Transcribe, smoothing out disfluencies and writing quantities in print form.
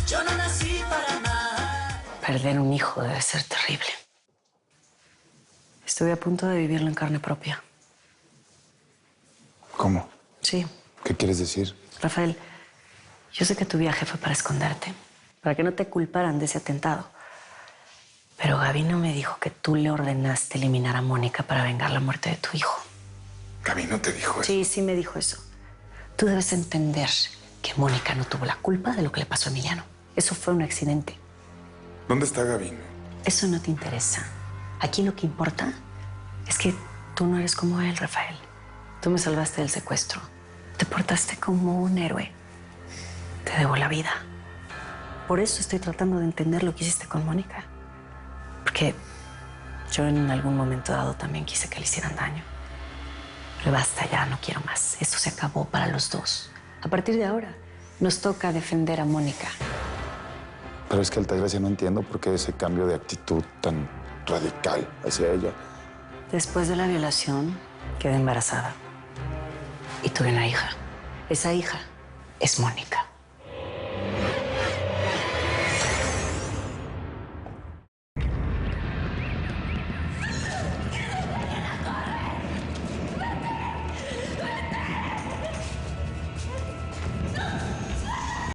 Yo no nací para amar. Perder un hijo debe ser terrible. Estuve a punto de vivirlo en carne propia. ¿Cómo? Sí. ¿Qué quieres decir? Rafael, yo sé que tu viaje fue para esconderte, para que no te culparan de ese atentado. Pero Gabino me dijo que tú le ordenaste eliminar a Mónica para vengar la muerte de tu hijo. ¿Gabino te dijo eso? Sí, sí me dijo eso. Tú debes entender que Mónica no tuvo la culpa de lo que le pasó a Emiliano. Eso fue un accidente. ¿Dónde está Gabino? Eso no te interesa. Aquí lo que importa es que tú no eres como él, Rafael. Tú me salvaste del secuestro. Te portaste como un héroe. Te debo la vida. Por eso estoy tratando de entender lo que hiciste con Mónica. Porque yo en algún momento dado también quise que le hicieran daño. Pero basta ya, no quiero más. Esto se acabó para los dos. A partir de ahora, nos toca defender a Mónica. Pero es que, Altagracia, no entiendo por qué ese cambio de actitud tan radical hacia ella. Después de la violación, quedé embarazada. Y tuve una hija. Esa hija es Mónica.